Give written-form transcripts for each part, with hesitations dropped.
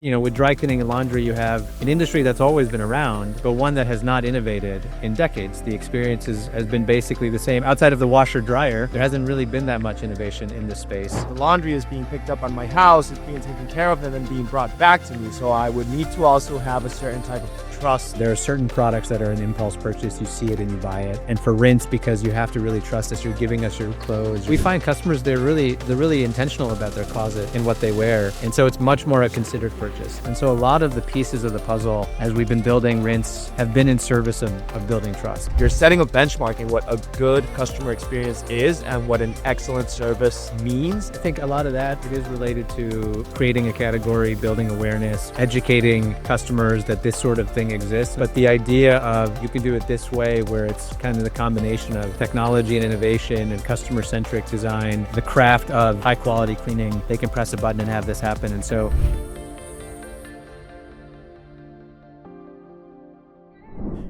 With dry cleaning and laundry, you have an industry that's always been around, but one that has not innovated in decades. The experience has been basically the same. Outside of the washer dryer, there hasn't really been that much innovation in this space. The laundry is being picked up on my house, it's being taken care of, and then being brought back to me. So I would need to also have a certain type of trust. There are certain products that are an impulse purchase. You see it and you buy it. And for rinse, because you have to really trust us, you're giving us your clothes. We find customers, they're really intentional about their closet and what they wear. And so it's much more a considered purchase. And so a lot of the pieces of the puzzle, as we've been building rinse, have been in service of building trust. You're setting a benchmark in what a good customer experience is and what an excellent service means. I think a lot of that, it is related to creating a category, building awareness, educating customers that this sort of thing exists. But the idea of you can do it this way, where it's kind of the combination of technology and innovation and customer-centric design, the craft of high-quality cleaning, they can press a button and have this happen. And so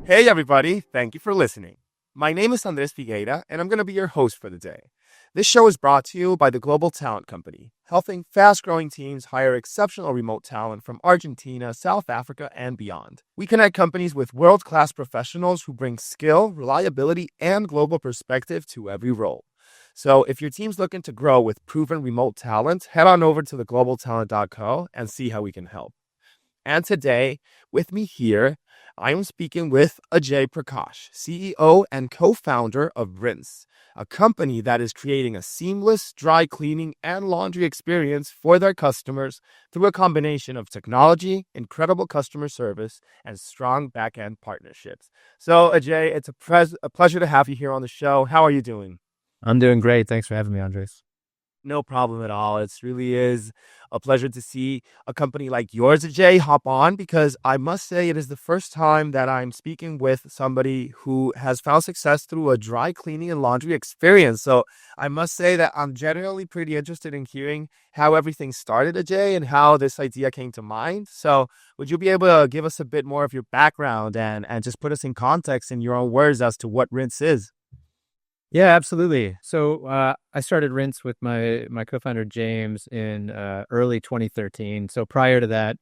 Hey everybody, thank you for listening. My name is Andres Figueira, and I'm going to be your host for the day. This show is brought to you by the Global Talent Company, helping fast-growing teams hire exceptional remote talent from Argentina, South Africa, and beyond. We connect companies with world-class professionals who bring skill, reliability, and global perspective to every role. So if your team's looking to grow with proven remote talent, head on over to theglobaltalent.co and see how we can help. And today, with me here, I am speaking with Ajay Prakash, CEO and co-founder of Rinse, a company that is creating a seamless dry cleaning and laundry experience for their customers through a combination of technology, incredible customer service, and strong back-end partnerships. So Ajay, it's a pleasure to have you here on the show. How are you doing? I'm doing great. Thanks for having me, Andres. No problem at all. It really is a pleasure to see a company like yours, Ajay, hop on, because I must say it is the first time that I'm speaking with somebody who has found success through a dry cleaning and laundry experience. So I must say that I'm generally pretty interested in hearing how everything started, Ajay, and how this idea came to mind. So would you be able to give us a bit more of your background and just put us in context in your own words as to what Rinse is? Yeah, absolutely. So I started Rinse with my co-founder James in early 2013. So prior to that,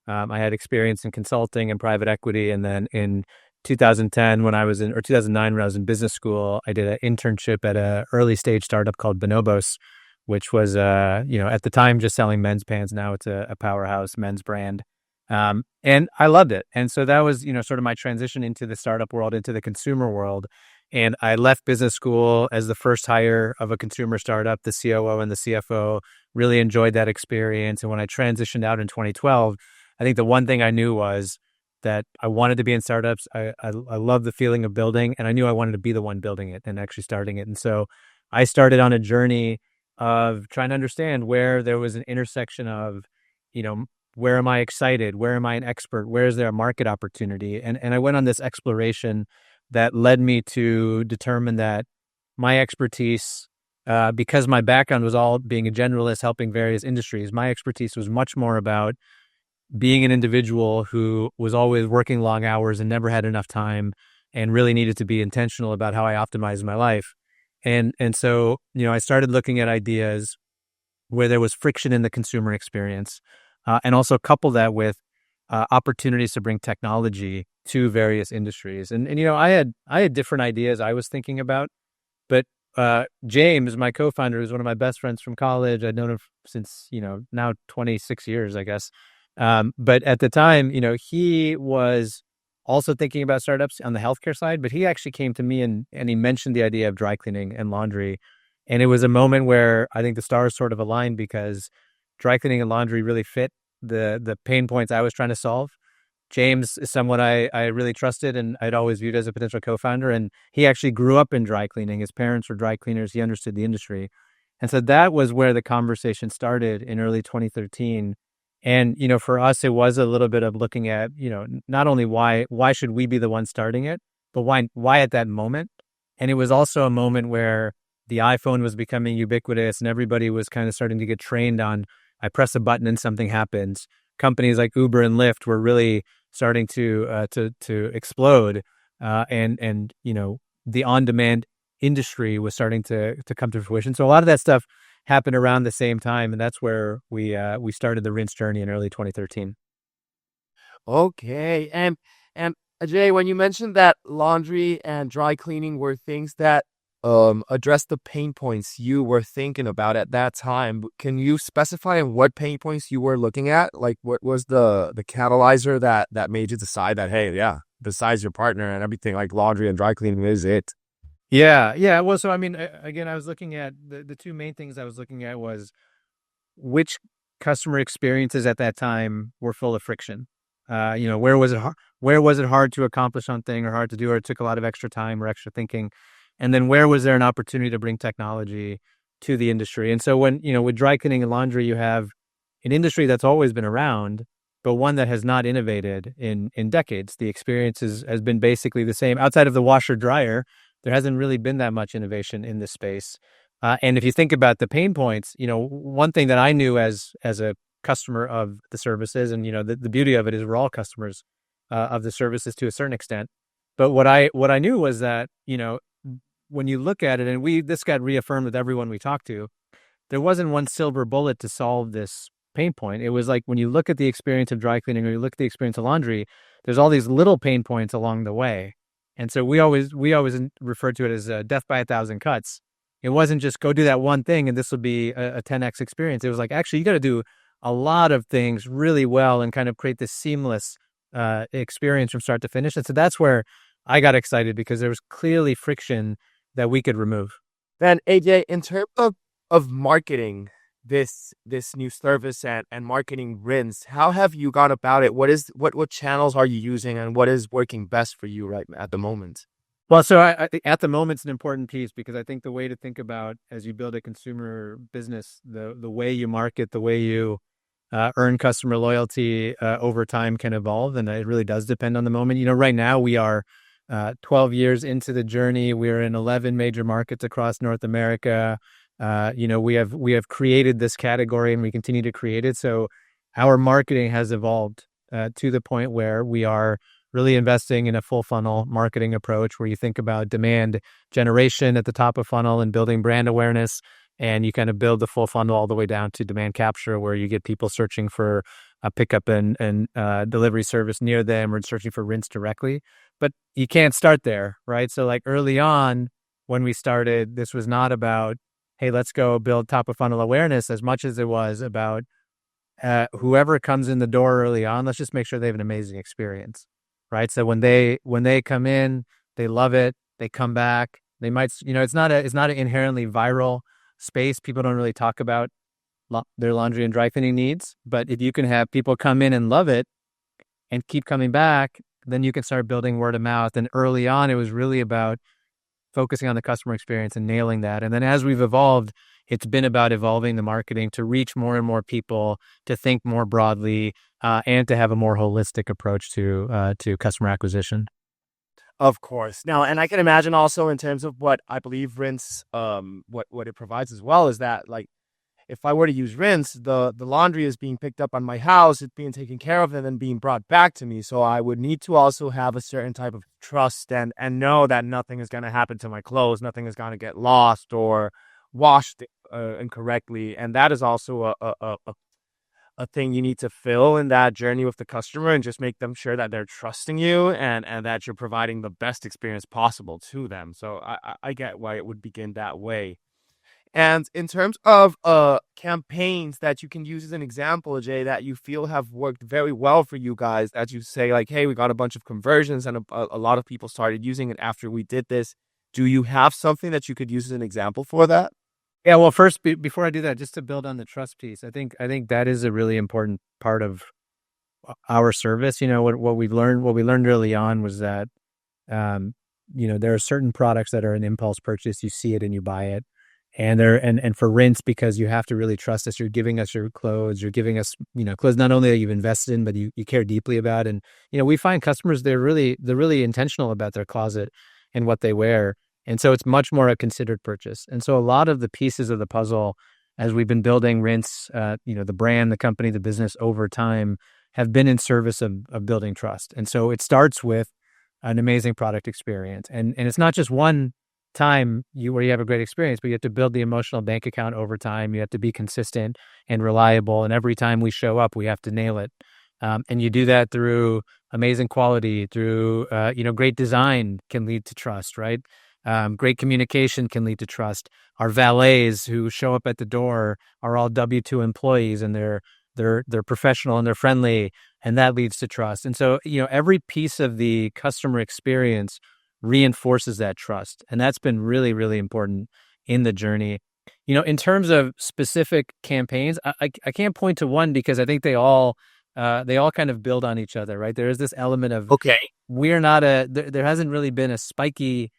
I had experience in consulting and private equity, and then in 2010 or 2009 when I was in business school, I did an internship at a early stage startup called Bonobos, which was at the time just selling men's pants. Now it's a powerhouse men's brand. And I loved it. And so that was, sort of my transition into the startup world, into the consumer world. And I left business school as the first hire of a consumer startup, the COO and the CFO, really enjoyed that experience. And when I transitioned out in 2012, I think the one thing I knew was that I wanted to be in startups. I love the feeling of building, and I knew I wanted to be the one building it and actually starting it. And so I started on a journey of trying to understand where there was an intersection of, where am I excited? Where am I an expert? Where is there a market opportunity? And I went on this exploration that led me to determine that my expertise, because my background was all being a generalist, helping various industries, my expertise was much more about being an individual who was always working long hours and never had enough time and really needed to be intentional about how I optimized my life. And so, I started looking at ideas where there was friction in the consumer experience, and also couple that with opportunities to bring technology to various industries. And I had different ideas I was thinking about, but James, my co-founder, is one of my best friends from college. I'd known him since, now 26 years, I guess. But at the time, he was also thinking about startups on the healthcare side, but he actually came to me and he mentioned the idea of dry cleaning and laundry. And it was a moment where I think the stars sort of aligned, because dry cleaning and laundry really fit the pain points I was trying to solve. James is someone I really trusted and I'd always viewed as a potential co-founder. And he actually grew up in dry cleaning. His parents were dry cleaners. He understood the industry. And so that was where the conversation started in early 2013. And, for us, it was a little bit of looking at, not only why should we be the one starting it, but why at that moment? And it was also a moment where the iPhone was becoming ubiquitous and everybody was kind of starting to get trained on, I press a button and something happens. Companies like Uber and Lyft were really starting to explode, and the on-demand industry was starting to come to fruition. So a lot of that stuff happened around the same time, and that's where we started the rinse journey in early 2013. Okay. And Ajay, when you mentioned that laundry and dry cleaning were things that address the pain points you were thinking about at that time, can you specify what pain points you were looking at? Like what was the catalyzer that made you decide that, hey, yeah, besides your partner and everything, like laundry and dry cleaning is it? Yeah, yeah. Well, so I mean, again, I was looking at the two main things I was looking at was which customer experiences at that time were full of friction. Where was it where was it hard to accomplish something or hard to do, or it took a lot of extra time or extra thinking, and then where was there an opportunity to bring technology to the industry? And so when with dry cleaning and laundry, you have an industry that's always been around, but one that has not innovated in decades. The experience has been basically the same outside of the washer dryer. There hasn't really been that much innovation in this space. And if you think about the pain points, one thing that I knew as a customer of the services, and the beauty of it is we're all customers of the services to a certain extent. But what I knew was that when you look at it, and this got reaffirmed with everyone we talked to, there wasn't one silver bullet to solve this pain point. It was like when you look at the experience of dry cleaning or you look at the experience of laundry, there's all these little pain points along the way. And so we always refer to it as death by a thousand cuts. It wasn't just go do that one thing and this will be a 10x experience. It was like, actually, you got to do a lot of things really well and kind of create this seamless experience from start to finish. And so that's where I got excited because there was clearly friction that we could remove. Then AJ, in terms of marketing this new service and marketing rinse, how have you gone about it? What channels are you using and what is working best for you right at the moment? Well, so I think at the moment it's an important piece because I think the way to think about as you build a consumer business, the way you market, the way you earn customer loyalty over time can evolve, and it really does depend on the moment. Right now we are 12 years into the journey. We're in 11 major markets across North America. We have created this category and we continue to create it. So our marketing has evolved to the point where we are really investing in a full funnel marketing approach where you think about demand generation at the top of funnel and building brand awareness. And you kind of build the full funnel all the way down to demand capture, where you get people searching for a pickup and delivery service near them or searching for rinse directly. But you can't start there, right? So like early on when we started, this was not about, hey, let's go build top of funnel awareness as much as it was about whoever comes in the door early on, let's just make sure they have an amazing experience, right? So when they come in, they love it. They come back. They might, it's not an inherently viral space. People don't really talk about their laundry and dry cleaning needs. But if you can have people come in and love it and keep coming back, then you can start building word of mouth. And early on, it was really about focusing on the customer experience and nailing that. And then as we've evolved, it's been about evolving the marketing to reach more and more people, to think more broadly, and to have a more holistic approach to customer acquisition. Of course. Now, and I can imagine also in terms of what I believe rinse, what it provides as well is that like if I were to use rinse, the laundry is being picked up on my house, it's being taken care of, and then being brought back to me. So I would need to also have a certain type of trust and know that nothing is going to happen to my clothes, nothing is going to get lost or washed incorrectly, and that is also a thing you need to fill in that journey with the customer and just make them sure that they're trusting you and that you're providing the best experience possible to them. So I get why it would begin that way. And in terms of campaigns that you can use as an example, Jay, that you feel have worked very well for you guys, that you say like, hey, we got a bunch of conversions and a lot of people started using it after we did this. Do you have something that you could use as an example for that? Yeah, well, first, before I do that, just to build on the trust piece, I think that is a really important part of our service. What we learned early on was that there are certain products that are an impulse purchase. You see it and you buy it. And for rinse, because you have to really trust us. You're giving us your clothes. You're giving us, clothes not only that you've invested in, but you care deeply about. And, we find customers, they're really intentional about their closet and what they wear. And so it's much more a considered purchase. And so a lot of the pieces of the puzzle, as we've been building rinse, the brand, the company, the business over time, have been in service of building trust. And so it starts with an amazing product experience. And it's not just one time where you have a great experience, but you have to build the emotional bank account over time. You have to be consistent and reliable. And every time we show up, we have to nail it. And you do that through amazing quality, through, great design can lead to trust, right? Great communication can lead to trust. Our valets who show up at the door are all W-2 employees, and they're professional and they're friendly, and that leads to trust. And so, every piece of the customer experience reinforces that trust. And that's been really, really important in the journey. In terms of specific campaigns, I can't point to one because I think they all kind of build on each other, right? There is this element of Okay. there hasn't really been a spiky,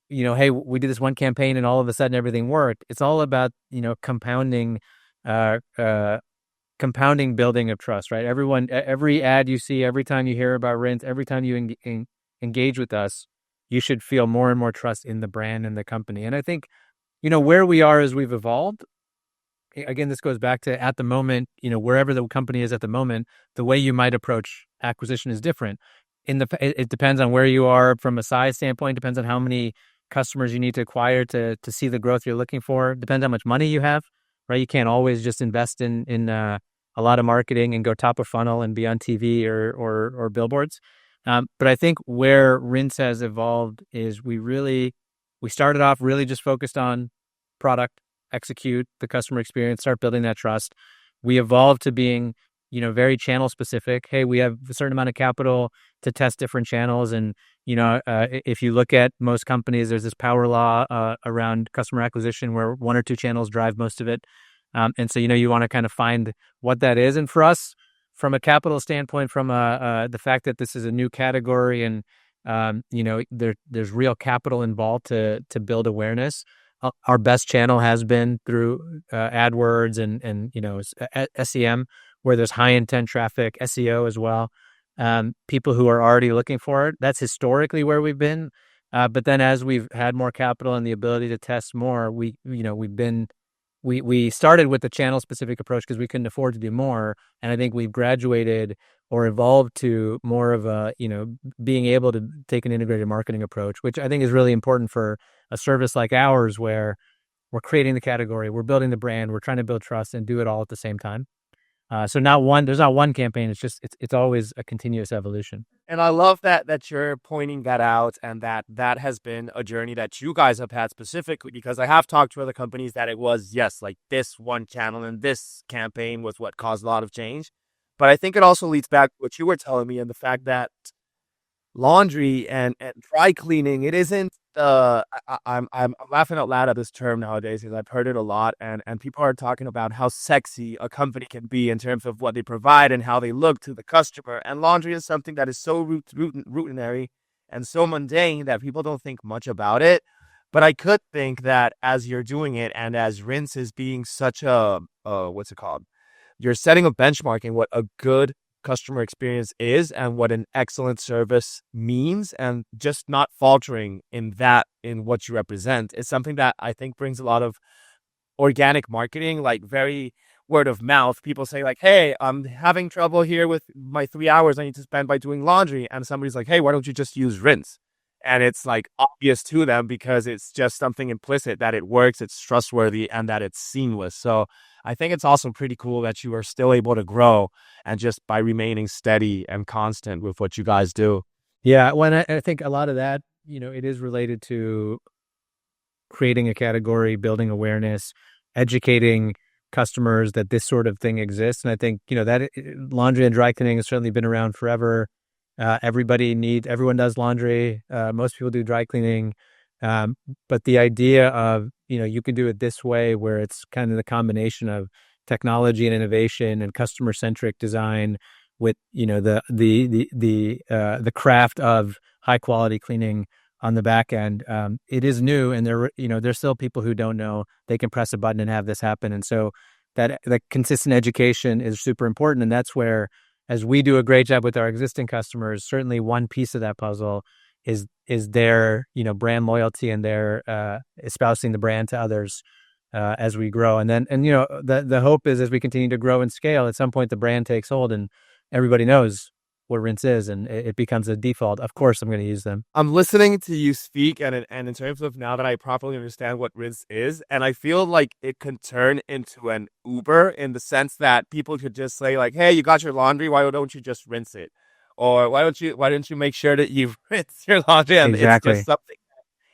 hey, we did this one campaign and all of a sudden everything worked. It's all about, uh, uh, compounding building of trust, right? Every ad you see, every time you hear about Rinse, every time you engage with us, you should feel more and more trust in the brand and the company. And I think, where we are as we've evolved, again, this goes back to at the moment, wherever the company is at the moment, the way you might approach acquisition is different. It depends on where you are from a size standpoint, depends on how many customers you need to acquire to see the growth you're looking for, depends how much money you have, right? You can't always just invest in a lot of marketing and go top of funnel and be on TV or billboards. But I think where Rinse has evolved is we started off really just focused on product, execute the customer experience, start building that trust. We evolved to being, very channel specific. Hey, we have a certain amount of capital to test different channels. And, if you look at most companies, there's this power law around customer acquisition where one or two channels drive most of it. And so, you want to kind of find what that is. And for us, from a capital standpoint, from the fact that this is a new category and, there's real capital involved to build awareness. Our best channel has been through AdWords and SEM, where there's high intent traffic, SEO as well. People who are already looking for it. That's historically where we've been. But then as we've had more capital and the ability to test more, we started with the channel specific approach because we couldn't afford to do more. And I think we've graduated or evolved to more of a, being able to take an integrated marketing approach, which I think is really important for a service like ours, where we're creating the category, we're building the brand, we're trying to build trust and do it all at the same time. So there's not one campaign. It's always a continuous evolution. And I love that you're pointing that out, and that has been a journey that you guys have had specifically, because I have talked to other companies that it was, yes, like this one channel and this campaign was what caused a lot of change. But I think it also leads back to what you were telling me and the fact that laundry and dry cleaning, it isn't I'm laughing out loud at this term nowadays because I've heard it a lot, and people are talking about how sexy a company can be in terms of what they provide and how they look to the customer. And laundry is something that is so routinary and so mundane that people don't think much about it. But I could think that as you're doing it, and as Rinse is being such a what's it called, you're setting a benchmark in what a good customer experience is and what an excellent service means, and just not faltering in what you represent is something that I think brings a lot of organic marketing, like very word of mouth. People say like, hey, I'm having trouble here with my 3 hours I need to spend by doing laundry, and somebody's like, hey, why don't you just use Rinse? And it's like obvious to them because it's just something implicit that it works, it's trustworthy, and that it's seamless. So I think it's also pretty cool that you are still able to grow, and just by remaining steady and constant with what you guys do. Yeah, when I think a lot of that, it is related to creating a category, building awareness, educating customers that this sort of thing exists. And I think, that laundry and dry cleaning has certainly been around forever. Everyone does laundry. Most people do dry cleaning. But the idea of, you can do it this way, where it's kind of the combination of technology and innovation and customer centric design with, the craft of high quality cleaning on the back end. It is new, and there's still people who don't know they can press a button and have this happen. And so that consistent education is super important. And that's where, as we do a great job with our existing customers, certainly one piece of that puzzle is their, brand loyalty and their espousing the brand to others as we grow. And then, the hope is, as we continue to grow and scale, at some point the brand takes hold and everybody knows what rinse is, and it becomes a default. Of course, I'm going to use them. I'm listening to you speak, and in terms of now that I properly understand what rinse is, and I feel like it can turn into an Uber in the sense that people could just say like, "Hey, you got your laundry. Why don't you just rinse it?" Or why don't you make sure that you rinse your laundry? And it's just Exactly. something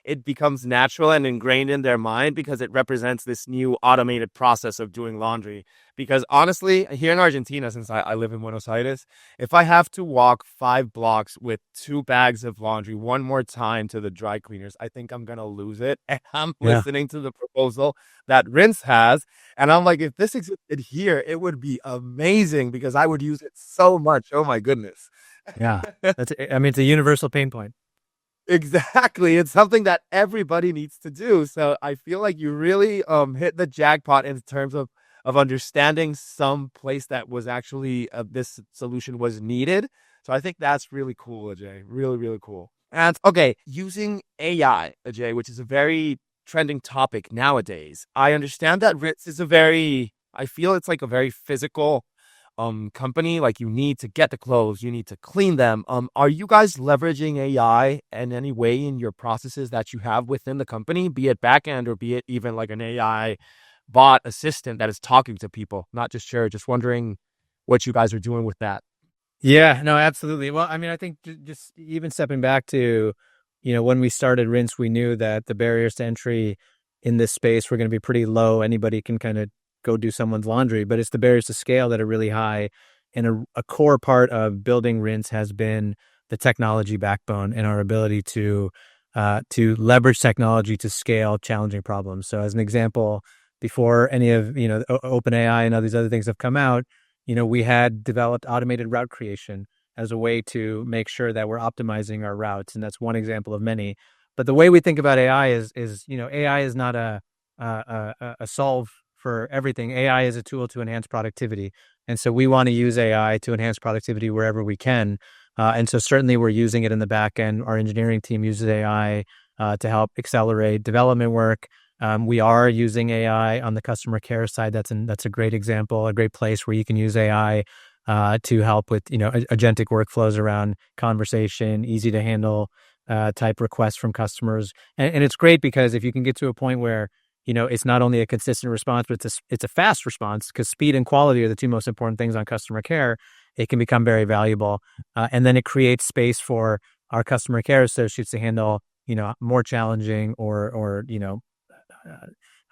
it becomes natural and ingrained in their mind because it represents this new automated process of doing laundry. Because honestly, here in Argentina, since I live in Buenos Aires, if I have to walk 5 blocks with 2 bags of laundry one more time to the dry cleaners, I think I'm going to lose it. And I'm Yeah. listening to the proposal that Rinse has. And I'm like, if this existed here, it would be amazing because I would use it so much. Oh my goodness. Yeah. I mean, it's a universal pain point. Exactly. It's something that everybody needs to do. So I feel like you really hit the jackpot in terms of understanding some place that was actually this solution was needed. So I think that's really cool, Ajay. Really, really cool. And okay, using AI, Ajay, which is a very trending topic nowadays. I understand that Ritz is a very I feel it's like a very physical company, like you need to get the clothes, you need to clean them. Are you guys leveraging AI in any way in your processes that you have within the company, be it backend or be it even like an AI bot assistant that is talking to people? Not just sure, just wondering what you guys are doing with that. Yeah, no, absolutely. Well, I mean, I think just even stepping back to, when we started Rinse, we knew that the barriers to entry in this space were going to be pretty low. Anybody can kind of go do someone's laundry, but it's the barriers to scale that are really high. And a core part of building Rinse has been the technology backbone and our ability to leverage technology to scale challenging problems. So, as an example, before any of OpenAI and all these other things have come out, we had developed automated route creation as a way to make sure that we're optimizing our routes, and that's one example of many. But the way we think about AI is AI is not a solve for everything. AI is a tool to enhance productivity, and so we want to use AI to enhance productivity wherever we can. And so certainly we're using it in the back end. Our engineering team uses AI to help accelerate development work. We are using AI on the customer care side. That's a great example, a great place where you can use AI to help with agentic workflows around conversation, easy to handle type requests from customers. And it's great because if you can get to a point where it's not only a consistent response, but it's a fast response, because speed and quality are the two most important things on customer care. It can become very valuable, and then it creates space for our customer care associates to handle more challenging or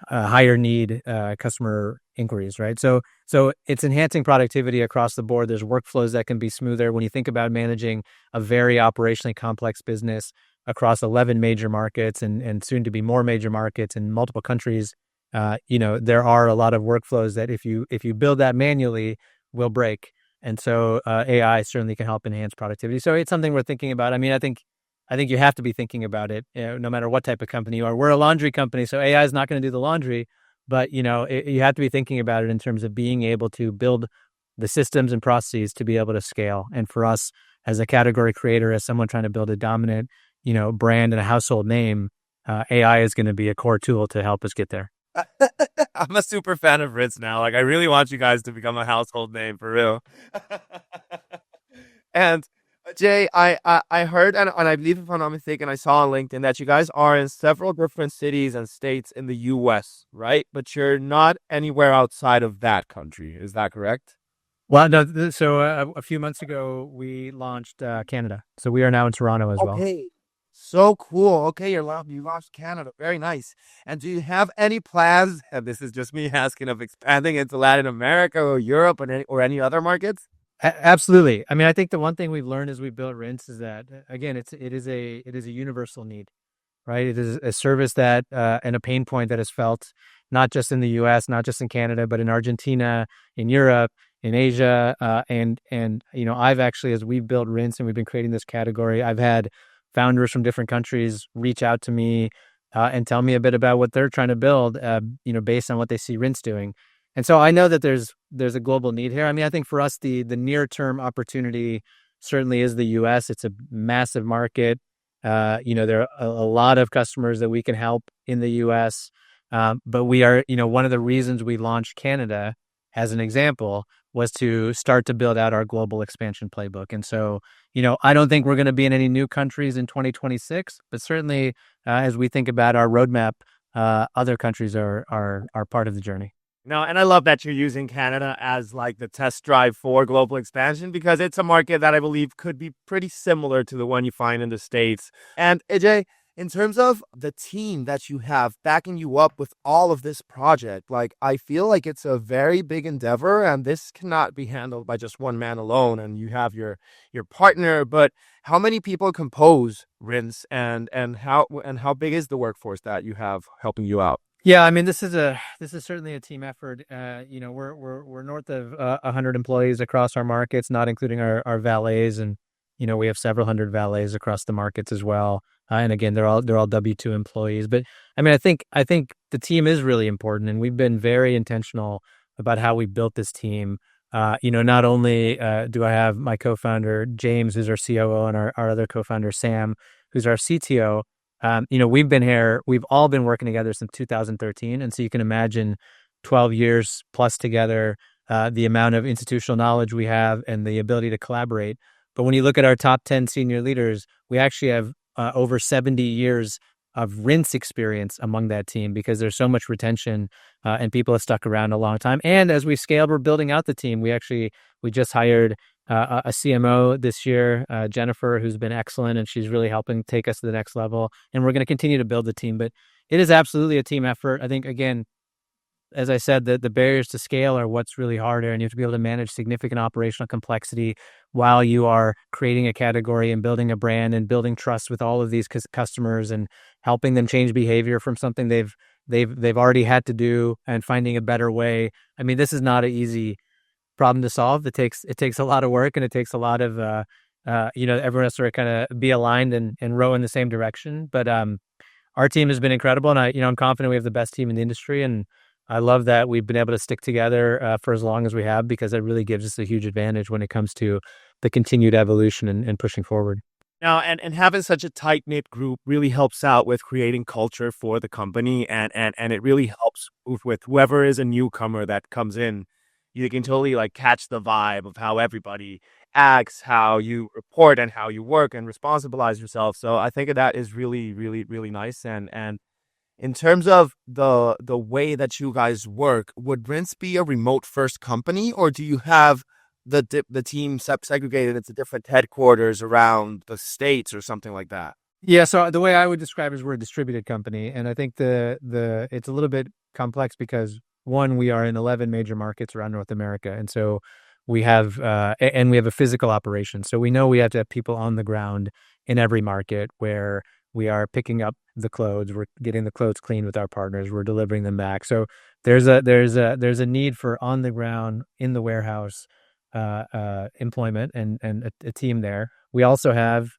higher need customer inquiries, right? So it's enhancing productivity across the board. There's workflows that can be smoother when you think about managing a very operationally complex business across 11 major markets and soon to be more major markets in multiple countries. There are a lot of workflows that if you build that manually will break. And so AI certainly can help enhance productivity. So it's something we're thinking about. I mean, I think you have to be thinking about it, no matter what type of company you are. We're a laundry company, so AI is not going to do the laundry, but you have to be thinking about it in terms of being able to build the systems and processes to be able to scale. And for us, as a category creator, as someone trying to build a dominant, brand and a household name, AI is going to be a core tool to help us get there. I'm a super fan of Ritz now. Like I really want you guys to become a household name for real. And Jay, I heard and I believe if I'm not mistaken, I saw on LinkedIn that you guys are in several different cities and states in the US, right? But you're not anywhere outside of that country. Is that correct? Well, no, so a few months ago, we launched Canada. So we are now in Toronto as well. Okay. So cool. Okay, you lost Canada. Very nice. And do you have any plans? And this is just me asking of expanding into Latin America or Europe or any other markets? Absolutely. I mean, I think the one thing we've learned as we built Rinse is that again, it is a universal need, right? It is a service that and a pain point that is felt not just in the U.S., not just in Canada, but in Argentina, in Europe, in Asia, and I've actually, as we've built Rinse and we've been creating this category, I've had founders from different countries reach out to me and tell me a bit about what they're trying to build, based on what they see Rinse doing. And so I know that there's a global need here. I mean, I think for us, the near term opportunity certainly is the U.S. It's a massive market. There are a lot of customers that we can help in the U.S. But we are, one of the reasons we launched Canada as an example was to start to build out our global expansion playbook. And so, I don't think we're going to be in any new countries in 2026, but certainly as we think about our roadmap, other countries are part of the journey. No, and I love that you're using Canada as like the test drive for global expansion because it's a market that I believe could be pretty similar to the one you find in the States. And Ajay, in terms of the team that you have backing you up with all of this project, like I feel like it's a very big endeavor and this cannot be handled by just one man alone. And you have your partner, but how many people compose Rinse and how big is the workforce that you have helping you out? Yeah, I mean, this is certainly a team effort. We're north of 100 employees across our markets, not including our valets, and we have several hundred valets across the markets as well. And again, they're all W-2 employees. But I mean, I think the team is really important, and we've been very intentional about how we built this team. Not only do I have my co-founder James, who's our COO, and our other co-founder Sam, who's our CTO. We've all been working together since 2013. And so you can imagine 12 years plus together, the amount of institutional knowledge we have and the ability to collaborate. But when you look at our top 10 senior leaders, we actually have over 70 years of rinse experience among that team because there's so much retention and people have stuck around a long time. And as we scaled, we're building out the team. We just hired a CMO this year, Jennifer, who's been excellent, and she's really helping take us to the next level. And we're going to continue to build the team, but it is absolutely a team effort. I think, again, as I said, the barriers to scale are what's really harder, and you have to be able to manage significant operational complexity while you are creating a category and building a brand and building trust with all of these customers and helping them change behavior from something they've already had to do and finding a better way. I mean, this is not an easy problem to solve. It takes a lot of work, and it takes a lot of everyone has to sort of kind of be aligned and row in the same direction. But our team has been incredible, and I'm confident we have the best team in the industry, and I love that we've been able to stick together for as long as we have because it really gives us a huge advantage when it comes to the continued evolution and pushing forward. Now, and having such a tight knit group really helps out with creating culture for the company, and it really helps with whoever is a newcomer that comes in. You can totally like catch the vibe of how everybody acts, how you report, and how you work and responsibilize yourself. So I think that is really, really, really nice. And in terms of the way that you guys work, would Rinse be a remote first company, or do you have the team segregated into different headquarters around the states or something like that? Yeah, so the way I would describe it is we're a distributed company, and I think the it's a little bit complex because one, we are in 11 major markets around North America, and so we have and we have a physical operation. So we know we have to have people on the ground in every market where we are picking up the clothes, we're getting the clothes cleaned with our partners, we're delivering them back. So there's a need for on the ground in the warehouse employment and a team there. We also have,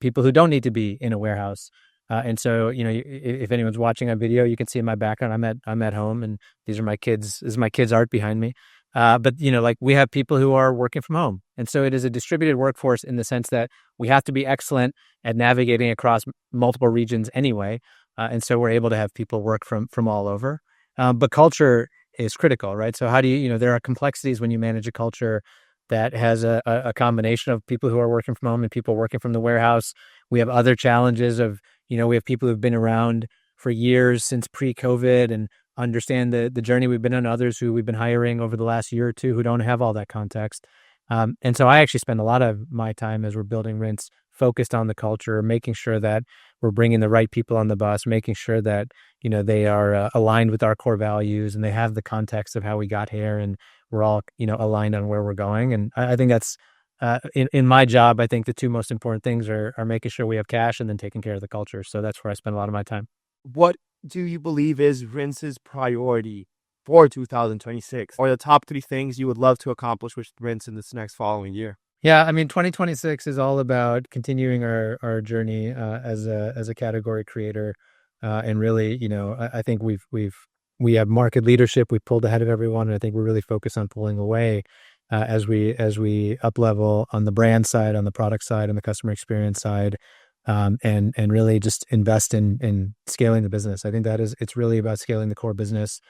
people who don't need to be in a warehouse. And so, if anyone's watching on video, you can see in my background, I'm at home, and these are my kids. This is my kids' art behind me. But like we have people who are working from home, and so it is a distributed workforce in the sense that we have to be excellent at navigating across multiple regions anyway. And so we're able to have people work from all over. But culture is critical, right? So how do there are complexities when you manage a culture that has a combination of people who are working from home and people working from the warehouse. We have other challenges of, we have people who've been around for years since pre-COVID and understand the journey we've been on, others who we've been hiring over the last year or two who don't have all that context. And so I actually spend a lot of my time as we're building Rinse focused on the culture, making sure that we're bringing the right people on the bus, making sure that, they are aligned with our core values and they have the context of how we got here and we're all, aligned on where we're going. And I think that's in my job, I think the two most important things are making sure we have cash and then taking care of the culture. So that's where I spend a lot of my time. What do you believe is Rince's priority for 2026, or the top three things you would love to accomplish with Rince in this next following year? Yeah, I mean, 2026 is all about continuing our journey as a category creator, and really, I think we have market leadership. We've pulled ahead of everyone, and I think we're really focused on pulling away as we up level on the brand side, on the product side, on the customer experience side, and really just invest in scaling the business. I think it's really about scaling the core business.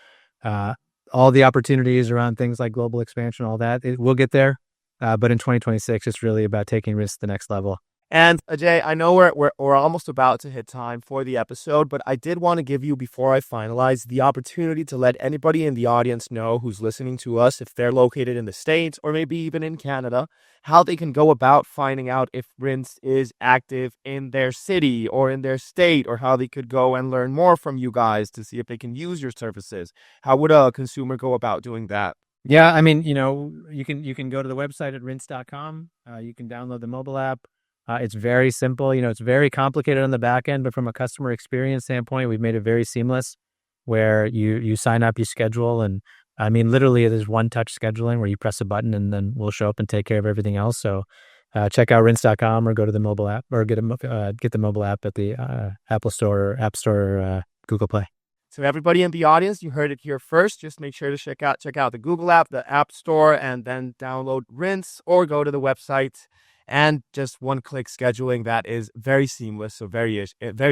all the opportunities around things like global expansion, all that, we'll get there. But in 2026, it's really about taking risks to the next level. And Ajay, I know we're almost about to hit time for the episode, but I did want to give you, before I finalize, the opportunity to let anybody in the audience know who's listening to us, if they're located in the States or maybe even in Canada, how they can go about finding out if Rinse is active in their city or in their state, or how they could go and learn more from you guys to see if they can use your services. How would a consumer go about doing that? Yeah, I mean, you can go to the website at rinse.com. You can download the mobile app. It's very simple. It's very complicated on the back end, but from a customer experience standpoint, we've made it very seamless where you sign up, you schedule, and I mean, literally, it is one touch scheduling where you press a button and then we'll show up and take care of everything else. So check out rinse.com or go to the mobile app or get the mobile app at the Apple Store, App Store, or Google Play. So everybody in the audience, you heard it here first. Just make sure to check out the Google app, the App Store, and then download Rinse, or go to the website, and just one-click scheduling that is very seamless, so very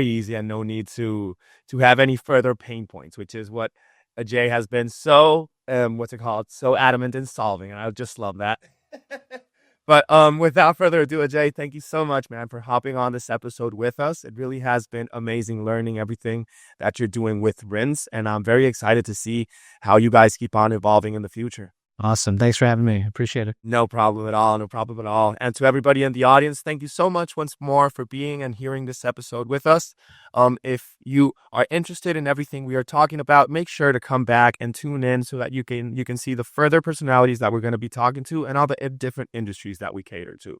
easy, and no need to have any further pain points, which is what Ajay has been so so adamant in solving, and I just love that. But without further ado, Ajay, thank you so much, man, for hopping on this episode with us. It really has been amazing learning everything that you're doing with Rinse, and I'm very excited to see how you guys keep on evolving in the future. Awesome. Thanks for having me. Appreciate it. No problem at all. No problem at all. And to everybody in the audience, thank you so much once more for being and hearing this episode with us. If you are interested in everything we are talking about, make sure to come back and tune in so that you can see the further personalities that we're going to be talking to and all the different industries that we cater to.